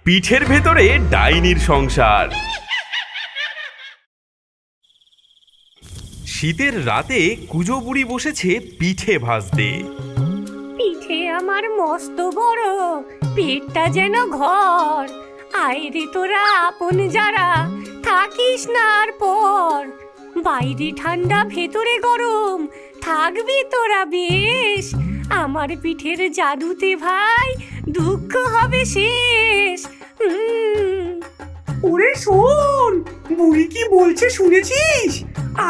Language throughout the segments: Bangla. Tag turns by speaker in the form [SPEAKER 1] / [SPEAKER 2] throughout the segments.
[SPEAKER 1] পিঠের ভেতরে ডাইনির সংসার। শীতের রাতে কুজো বুড়ি বসেছে পিঠে ভাজতে।
[SPEAKER 2] পিঠে আমার মস্ত বড়, পেটটা যেন ঘর। আইরে তোরা আপন যারা, থাকিস না আর পর। বাইরে ঠান্ডা ভেতরে গরম, থাকবি তোরা বেশ। আমার পিঠের জাদুতে ভাই দুঃখ হবে শেষ।
[SPEAKER 3] ওরে শোন, বুড়ি কি বলছে শুনেছিস?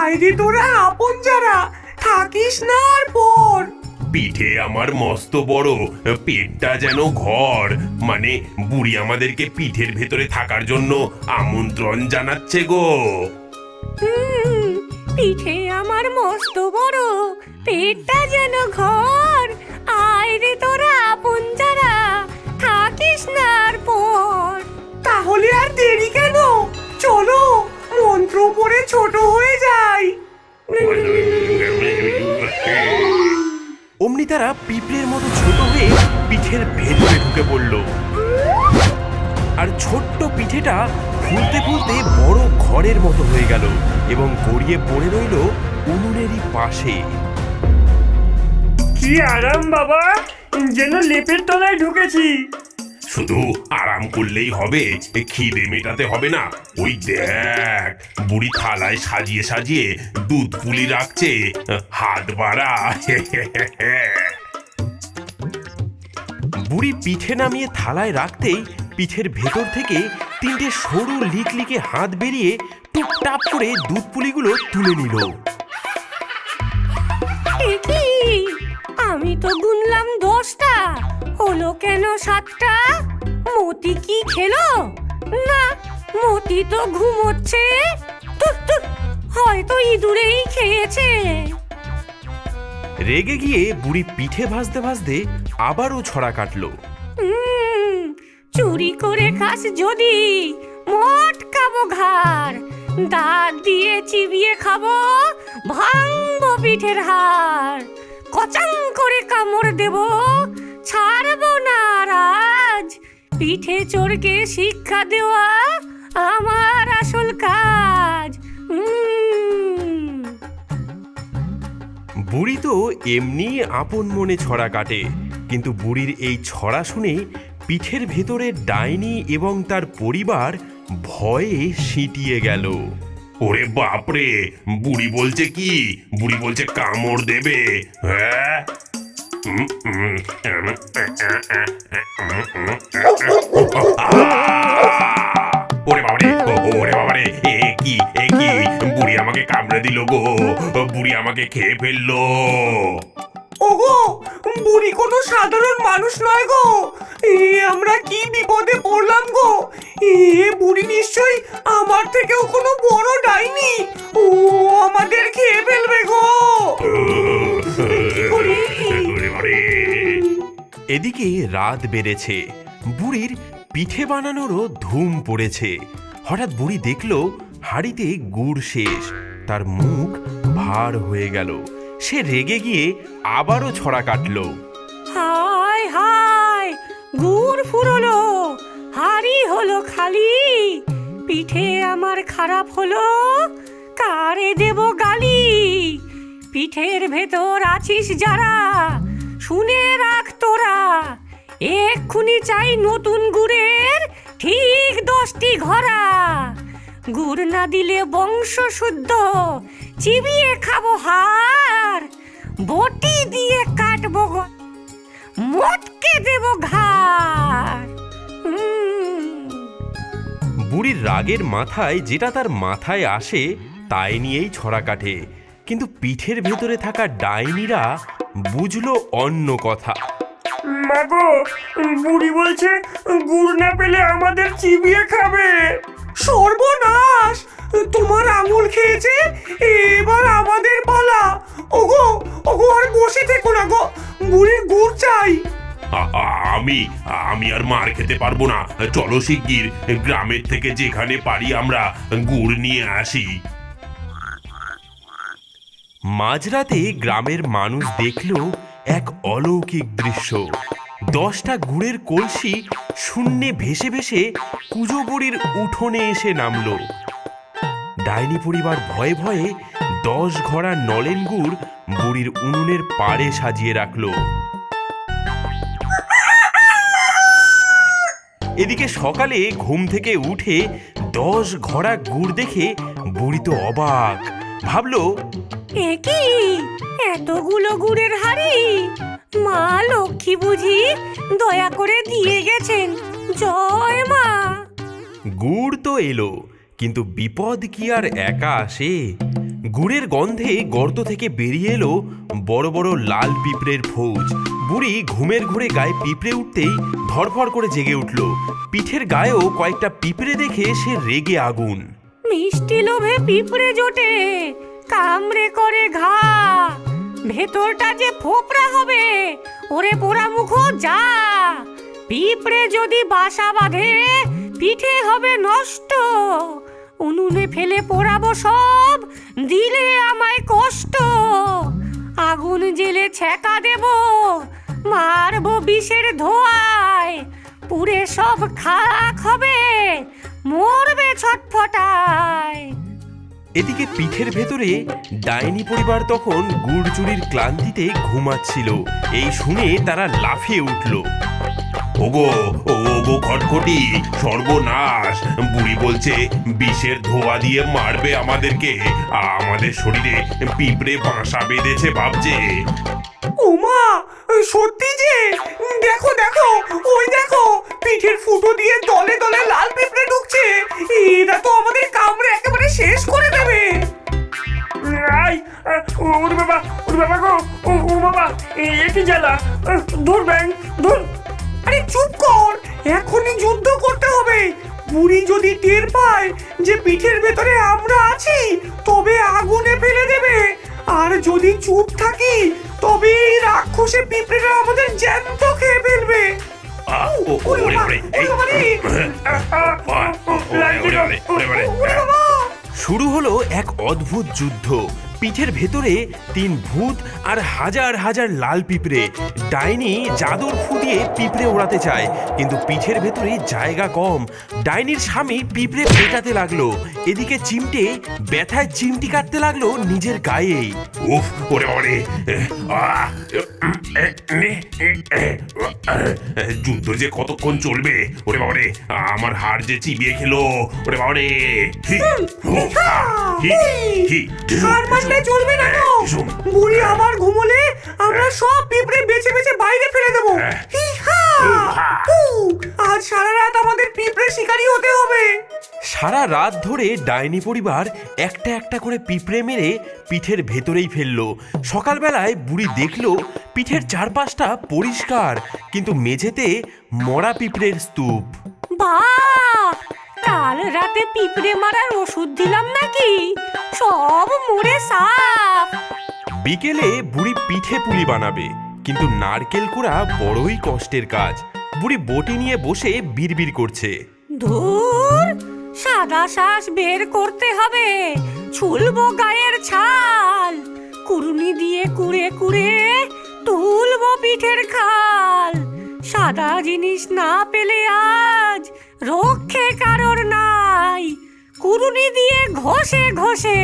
[SPEAKER 3] আইরে তোরা আপন যারা, থাকিস না আর পর।
[SPEAKER 4] পিঠে আমার মস্ত বড়, পেটটা যেন ঘর। মানে বুড়ি আমাদেরকে পিঠের ভেতরে থাকার জন্য আমন্ত্রণ জানাচ্ছে গো।
[SPEAKER 2] পিঠে আমার মস্ত বড়, পেটটা যেন ঘর। আইরে তোরা আপন যারা, থাকিস না আর পর।
[SPEAKER 3] তাহলে আর দেরি কেন? চলো মন্ত্র পড়ে ছোট হয়ে যাই।
[SPEAKER 1] অমনি তারা পিঁপড়ের মতো ছোট হয়ে পিঠের ভেতরে ঢুকে পড়ল। আর ছোট্ট পিঠেটা ফুলতে ফুলতে বড় ঘরের মতো হয়ে গেল এবং গড়িয়ে পড়ে রইল উনুনেরই পাশে।
[SPEAKER 3] কি আরাম বাবা, যেন লেপের তলায় ঢুকেছি।
[SPEAKER 4] শুধু আরাম করলেই হবে, খিদে মেটাতে হবে না। ওই দেখ, বুড়ি থালায় সাজিয়ে সাজিয়ে দুধ পুলি রাখছে। হাত বাড়া।
[SPEAKER 1] বুড়ি পিঠে নামিয়ে থালায় রাখতেই পিঠের ভেতর থেকে তিনটে সরু লিকলিকে হাত বেরিয়ে টুপটাপ করে দুধ পুলিগুলো তুলে নিল।
[SPEAKER 2] এ কি? আমি তো গুনলাম 10টা, হলো কেন 7টা? মতি কি খেলো? না, মতি তো ঘুমোচ্ছে। হয়তো ইঁদুরেই খেয়েছে।
[SPEAKER 1] রেগে গিয়ে বুড়ি পিঠে ভাজতে ভাজতে আবারও ছড়া কাটলো।
[SPEAKER 2] চুরি করে খাস যদি মটকাবো ঘাড়। দাঁত দিয়ে চিবিয়ে খাবো, ভাঙবো পিঠের হাড়। কচাং করে কামড় দেবো, ছাড়বো না আজ। পিঠে চোরকে শিক্ষা দেওয়া আমার আসল কাজ।
[SPEAKER 1] বুড়ি তো এমনি আপন মনে ছড়া কাটে, কিন্তু বুড়ির এই ছড়া শুনে পিঠের ভেতরে ডাইনি এবং তার পরিবার ভয়ে সিঁটিয়ে গেল।
[SPEAKER 4] ওরে বাপরে, বুড়ি বলছে কি? বুড়ি বলছে কামড় দেবে। হ্যাঁ, ওরে বাবারে, ওরে বাবারে, এ কি বুড়ি আমাকে কামড়ে দিল গো। বুড়ি আমাকে খেয়ে ফেললো।
[SPEAKER 3] ওগো, বুড়ি কোনো সাধারণ মানুষ নয় গো। আমরা কি বিপদে পড়লাম গো। বুড়ি নিশ্চয়ই আমার থেকেও কোনো বড় ডাইনি। ও আমাদের খেয়ে ফেলবে গো।
[SPEAKER 1] এদিকে রাত বেড়েছে, বুড়ির পিঠে বানানোরও ধুম পড়েছে। হঠাৎ বুড়ি দেখল হাঁড়িতে গুড় শেষ। তার মুখ ভার হয়ে গেল। সে রেগে গিয়ে আবারও ছড়া কাটলো।
[SPEAKER 2] হায় হায়, গুড় ফুরলো, হাড়ি হলো খালি। পিঠে আমার খারাপ হলো, কারে দেব গালি? পিঠের ভেতর আছিস যারা, শুনে রাখ তোরা। এক্ষুনি চাই নতুন গুড়ের ঠিক 10টি ঘরা। গুড় না দিলে বংশ শুদ্ধ, চিবিয়ে খাবো হাড়। বটি দিয়ে কাটবো, মটকে দেব ঘাড়।
[SPEAKER 1] বুড়ির রাগের মাথায় যেটা তার মাথায় আসে তাই নিয়েই ছড়া কাটে, কিন্তু পিঠের ভেতরে থাকা ডাইনিরা বুঝলো অন্য কথা।
[SPEAKER 3] মাগো, বুড়ি বলছে গুড় না পেলে আমাদের চিবিয়ে খাবে। সর্বনাশ, তোমার আঙুল খেয়েছে, এবার আমাদের পালা। ওগো ওগো, আর বসে থেকো না গো, বুড়ির গুড় চাই।
[SPEAKER 4] আমি আর মার খেতে পারবো না। চলো শিগগির গ্রামের থেকে যেখানে পারি আমরা গুড় নিয়ে আসি।
[SPEAKER 1] মাঝরাতে গ্রামের মানুষ দেখল এক অলৌকিক দৃশ্য। 10টা গুড়ের কলসি শূন্যে ভেসে ভেসে কুজো বুড়ির উঠোনে এসে নামলো। ডাইনি পরিবার ভয়ে ভয়ে 10 ঘড়া নলেন গুড় বুড়ির উনুনের পাড়ে সাজিয়ে রাখলো। এদিকে সকালে ঘুম থেকে উঠে 10 ঘড়া গুড় দেখে বুড়ি তো অবাক, ভাবলো,
[SPEAKER 2] এ কি এতগুলো গুড়ের হাড়ি? মা লক্ষ্মী বুঝি দয়া করে দিয়ে গেছেন। জয় মা।
[SPEAKER 1] গুড় তো এলো, কিন্তু বিপদ কি আর একা আসে? গুড়ের গন্ধে গর্ত থেকে বেরিয়ে এলো বড় বড় লাল পিঁপড়ের ফৌজ। বুড়ি ঘুমের ঘোরে গায়ে পিঁপড়ে উঠতেই ধরফর করে জেগে উঠল। পিঠের গায়েও কয়েকটা পিঁপড়ে দেখে সে রেগে আগুন।
[SPEAKER 2] মিষ্টি লোভে পিঁপড়ে জোটে, কামড়ে করে ঘা, ভেতরটা যে ফোপরা হবে। ওরে পোড়া মুখো যা, পিঁপড়ে যদি বাসা বাঁধে পিঠে হবে নষ্ট। উনুনে ফেলে পোড়াবো সব, দিলে আমায় কষ্ট। আগুন জেলে ছ্যাঁকা দেব, মারবো বিষের ধোঁয়ায়। পুড়ে সব খাক হবে, মরবে ছটফটায়।
[SPEAKER 1] এদিকে পিঠের ভেতরে ডাইনি পরিবার তখন গুড় চুরির ক্লান্তিতে ঘুমাচ্ছিল। এই শুনে তারা লাফিয়ে উঠল।
[SPEAKER 4] ওগো ওগো খটখটি, সর্বনাশ! বুড়ি বলছে বিষের ধোয়া দিয়ে মারবে আমাদেরকে। আমাদের শরীরে পিঁপড়ে বাসা বেঁধেছে ভাবছে।
[SPEAKER 3] ওমা, সত্যি যে! দেখো দেখো, ওই দেখো, পিঠের ফুটো দিয়ে দলে দলে লাল পিঁপড়ে ঢুকছে। এরা তো আমাদের কামড়ে একেবারে শেষ করে দেবে। আই, ওরে বাবা, ওরে বাবা গো, ও বাবা, এ কি জ্বালা! ধর ব্যাং, ধর! আরে চুপ কর, এখনই যুদ্ধ করতে হবে। বুড়ি যদি টের পায় যে পিঠের ভেতরে আমরা আছি, তবে আগুনে ফেলে দেবে। আর যদি চুপ থাকি, তবে এই রাক্ষসে পিঁপড়েরা আমাদের জ্যান্ত খেয়ে ফেলবে।
[SPEAKER 1] শুরু হলো এক অদ্ভুত যুদ্ধ। পিঠের ভেতরে 3 ভূত আর হাজার হাজার লাল পিঁপড়ে। ডাইনি জাদুর ফু দিয়ে পিঁপড়ে ওড়াতে চায়, কিন্তু পিঠের ভেতরে জায়গা কম। ডাইনির স্বামী পিঁপড়ে পেটাতে লাগলো। এদিকে চিমটে ব্যথায় চিমটি কাটতে লাগলো নিজের গায়েই।
[SPEAKER 4] উফ, ওরে ওরে! যুদ্ধ যে কতক্ষণ চলবে! ওরে বাবারে, আমার হাড় যে চিবিয়ে খেলো! ওরে বাবারে!
[SPEAKER 3] আর মারলে চলবে না গো। বুড়ি আবার ঘুমোলে আমরা সব পিঁপড়ে বেছে বেছে বাইরে ফেলে দেবো। আজ সারা রাত আমাদের পিঁপড়ে শিকারী হতে হবে।
[SPEAKER 1] সারা রাত ধরে ডাইনি পরিবার একটা একটা করে পিঁপড়ে মেরে পিঠের ভেতরেই ফেললো। সকালবেলায় বুড়ি দেখলো পিঠের চারপাশটা পরিষ্কার, কিন্তু মেঝেতে মরা পিঁপড়ের স্তূপ।
[SPEAKER 2] বাহ, কাল রাতে পিঁপড়ে মারার ওষুধ দিলাম নাকি? সব মরে সাফ।
[SPEAKER 1] বিকেলে বুড়ি পিঠে পুলি বানাবে, কিন্তু নারকেল কুড়া বড়ই কষ্টের কাজ। বুড়ি বটি নিয়ে বসে বিড়বিড় করছে।
[SPEAKER 2] ধুর, সাদা শ্বাস বের করতে হবে, ছুলবো গায়ের ছাল। কুড়ুনি দিয়ে কুড়ে কুড়ে তুলবো পিঠের খাল। সাদা জিনিস না পেলে আজ রক্ষে কারোর নাই। কুড়ুনি দিয়ে ঘষে ঘষে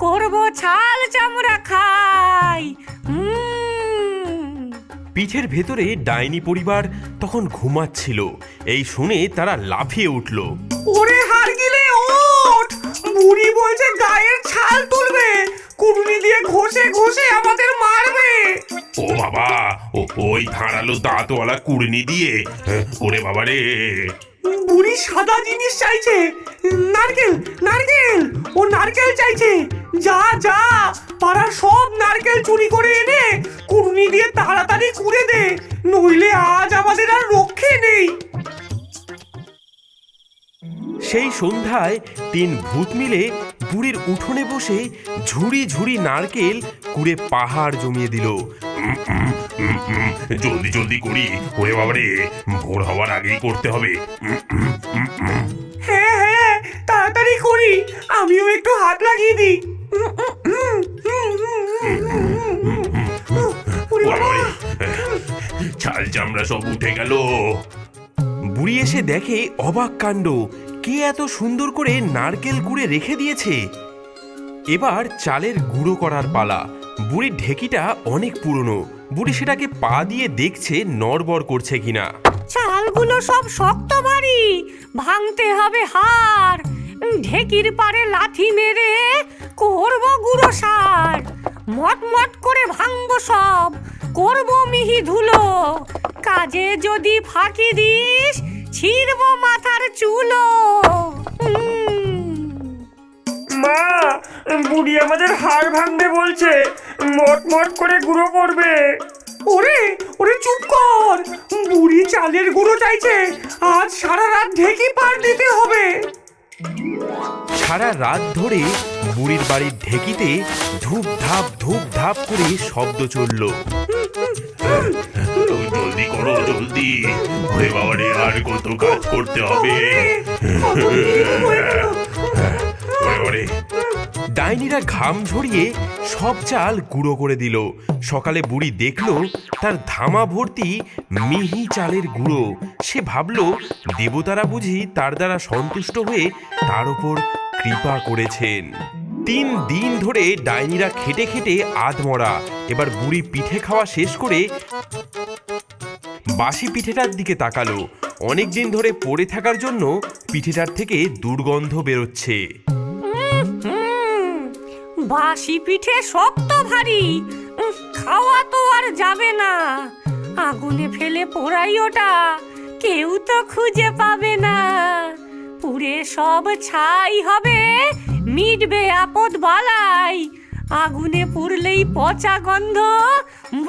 [SPEAKER 2] করবো ছাল চামড়া খাই।
[SPEAKER 1] পিঠের ভেতরে ডাইনি পরিবার তখন ঘুমাচ্ছিল। এই শুনে তারা লাফিয়ে উঠল।
[SPEAKER 3] ওরে হারগিলে ওঠ! বুড়ি বলছে গায়ের ছাল তুলবে, কুড়ুনি দিয়ে ঘষে ঘষে আমাদের মারবে।
[SPEAKER 4] ও বাবা, ওই ধারালো দাঁতওয়ালা কুড়নি দিয়ে! ওরে বাবা রে!
[SPEAKER 3] বুড়ি সাদা জিনিস চাইছে, নারকেল নারকেল, ও নারকেল চাইছে। যা যা, পাড়ার সব নারকেল চুরি করে এনে কুড়নি দিয়ে তাড়াতাড়ি কুড়ে দে, নইলে আজ আমাদের আর রক্ষে নেই।
[SPEAKER 1] সেই সন্ধ্যায় 3 ভূত মিলে বুড়ির উঠোনে বসে ঝুড়ি ঝুড়ি নারকেল কুড়ে পাহাড় জমিয়ে দিল।
[SPEAKER 4] জলদি জলদি করি, ওরে বাবা রে! ভোর হওয়ার আগেই করতে হবে।
[SPEAKER 3] হ্যাঁ হ্যাঁ, তাড়াতাড়ি করি, আমিও একটু হাত লাগিয়ে দিই।
[SPEAKER 4] ছাল চামড়া সব উঠে গেল।
[SPEAKER 1] বুড়ি এসে দেখে অবাক কাণ্ড, কে এত সুন্দর করে নারকেল কুড়ে রেখে দিয়েছে। এবার চালের গুঁড়ো করার পালা। বুড়ির ঢেকিটা অনেক পুরনো, বুড়ি সেটাকে পা দিয়ে দেখছে নড়বড় করছে কিনা।
[SPEAKER 2] চালগুলো সব শক্ত ভারী, ভাঙতে হবে হাড়। ঢেকির পারে লাথি মেরে করব গুঁড়ো সার। মটমট করে ভাঙবো সব, করব মিহি ধুলো। কাজে যদি ফাঁকি দিস, ছিঁড়বো মাথার চুলো।
[SPEAKER 3] মা, বুড়ি আমাদের হাড় ভাঙবে বলছে, মট করে গুঁড়ো করবে। ওরে ওরে চুপ কর, বুড়ি চালের গুঁড়ো চাইছে, আজ সারা রাত ঢেকি পার দিতে হবে।
[SPEAKER 1] সারা রাত ধরে বুড়ির বাড়ির ঢেকিতে ধূপ ধাপ করে শব্দ চলল।
[SPEAKER 4] জলদি করো জলদি, ওরে বাবা রে, আর কত কাজ করতে হবে। ওরে
[SPEAKER 1] ডাইনিরা ঘাম ঝরিয়ে সব চাল গুঁড়ো করে দিল। সকালে বুড়ি দেখলো তার ধামা ভর্তি মিহি চালের গুঁড়ো। সে ভাবলো দেবতারা বুঝি তার দ্বারা সন্তুষ্ট হয়ে তার উপর কৃপা করেছেন। 3 দিন ধরে ডাইনিরা খেটে খেটে আধমরা। এবার বুড়ি পিঠে খাওয়া শেষ করে বাসি পিঠেটার দিকে তাকালো। অনেক দিন ধরে পড়ে থাকার জন্য পিঠেটার থেকে দুর্গন্ধ বেরোচ্ছে।
[SPEAKER 2] বাসি পিঠে শক্ত ভারী, খাওয়া তো আর যাবে না। আগুনে ফেলে পোড়াই ওটা, কেউ তো খুঁজে পাবে না। পুড়ে সব ছাই হবে, মিটবে আপদ বালাই। আগুনে পুড়লেই পচা গন্ধ,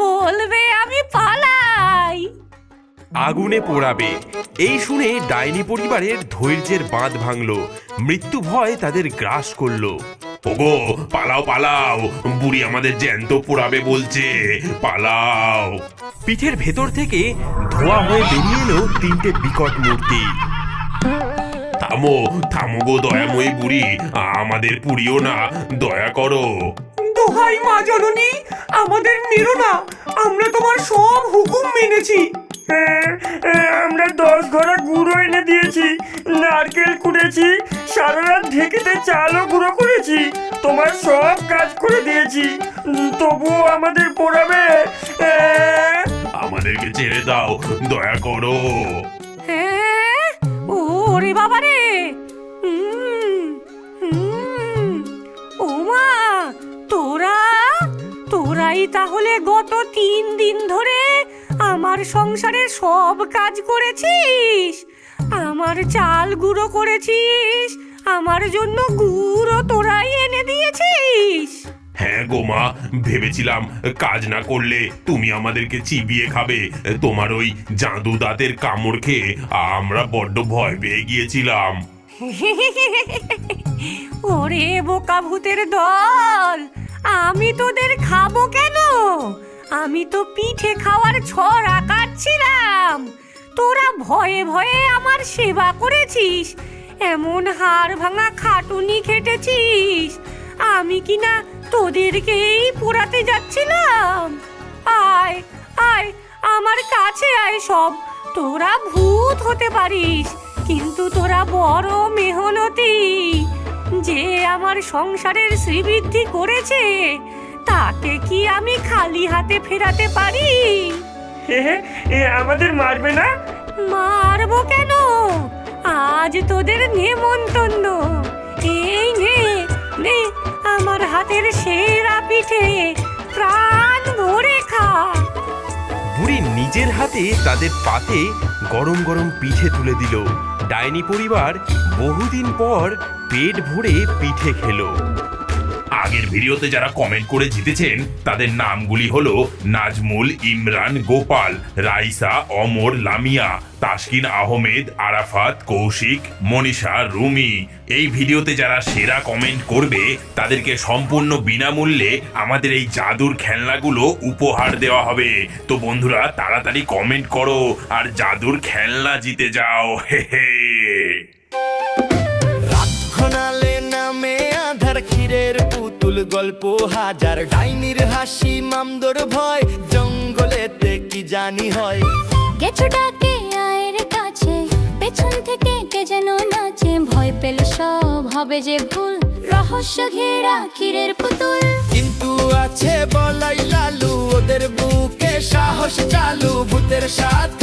[SPEAKER 2] বলবে আমি পালাই।
[SPEAKER 1] আগুনে পোড়াবে, এই শুনে ডাইনি পরিবারের ধৈর্যের বাঁধ ভাঙলো। মৃত্যু ভয় তাদের গ্রাস করলো।
[SPEAKER 4] ওগো পালাও পালাও, বুড়ি আমাদের জ্যান্ত পোড়াবে বলছে, পালাও।
[SPEAKER 1] পিঠের ভেতর থেকে ধোঁয়া হয়ে বেরিয়ে এলো 3টে বিকট মূর্তি।
[SPEAKER 4] থামো থামো গো দয়াময়ী বুড়ি, আমাদের পুড়িও না, দয়া করো।
[SPEAKER 3] দোহাই মা জননী, আমাদের মেরো না, আমরা তোমার সব হুকুম মেনেছি। আমরা 10 ঘড়া গুঁড়ো এনে দিয়েছি, নারকেল কুড়েছি, সারা রাত ঢেকিতে চালও গুঁড়ো করেছি, তোমার সব কাজ করে দিয়েছি, তবুও আমাদের পোড়াবে।
[SPEAKER 4] আমাদেরকে ছেড়ে দাও, দয়া করো।
[SPEAKER 2] হ্যাঁ, ওরে বাবা রে, ও মা, তোরাই তাহলে গত 3 দিন ধরে আমার সংসারে সব কাজ করেছিস, আমার চাল গুঁড়ো করেছিস, আমার জন্য গুঁড়ো তোরাই এনে দিয়েছিস।
[SPEAKER 4] হ্যাঁ গো মা, ভেবেছিলাম কাজ না করলে তুমি আমাদেরকে চিবিয়ে খাবে। তোমার ওই জাদু দাঁতের কামড় খেয়ে আমরা বড্ড ভয় পেয়ে গিয়েছিলাম।
[SPEAKER 2] ওরে বোকা ভূতের দল, আমি তোদের খাবো কেন? আমি তো পিঠে খাওয়ার ছড়া কাটছিলাম। তোরা ভয়ে ভয়ে আমার সেবা করেছিস, এমন হাড় ভাঙা খাটুনি খেটেছিস। আমি কিনা তোদেরকেই পোড়াতে যাচ্ছিলাম। আয় আয়, আমার কাছে আয় সব। তোরা ভূত হতে পারিস, কিন্তু তোরা বড় মেহনতি। যে আমার সংসারের শ্রীবৃদ্ধি করেছে, তাকে কি আমি খালি হাতে ফেরাতে পারি?
[SPEAKER 3] আমাদের মারবে না?
[SPEAKER 2] মারবো কেন? আজ তোদের নেমন্তন্ন। এই নে নে, আমার হাতের সেরা পিঠে, প্রাণ ভরে খা।
[SPEAKER 1] বুড়ি নিজের হাতে তাদের পাতে গরম গরম পিঠে তুলে দিল। ডাইনি পরিবার বহুদিন পর পেট ভরে পিঠে খেলো।
[SPEAKER 4] আগের ভিডিওতে যারা কমেন্ট করে জিতেছেন তাদের নামগুলি হলো নাজমুল, ইমরান, গোপাল, রাইসা, অমর, লামিয়া, তাসকিন আহমেদ, আরাফাত, কৌশিক, মনীষা, রুমি। এই ভিডিওতে যারা সেরা কমেন্ট করবে তাদেরকে সম্পূর্ণ বিনামূল্যে আমাদের এই জাদুর খেলনাগুলো উপহার দেওয়া হবে। তো বন্ধুরা, তাড়াতাড়ি কমেন্ট করো আর জাদুর খেলনা জিতে যাও। হে হে।
[SPEAKER 5] রাতখনালে নামে আধার, ক্ষীরের পুতুল গল্প হাজার, ডাইনির হাসি মামদোর ভয়, জঙ্গলেতে কি জানি হয়।
[SPEAKER 6] গেছো ডাকে আয়ের কাছে, থেকে কে যেন নাচে, ভয় পেল সব হবে যে ভুল, রহস্য ঘেরা ক্ষীরের পুতুল।
[SPEAKER 5] কিন্তু আছে বলাই লালু, ওদের বুকে সাহস চালু, ভূতের সাথে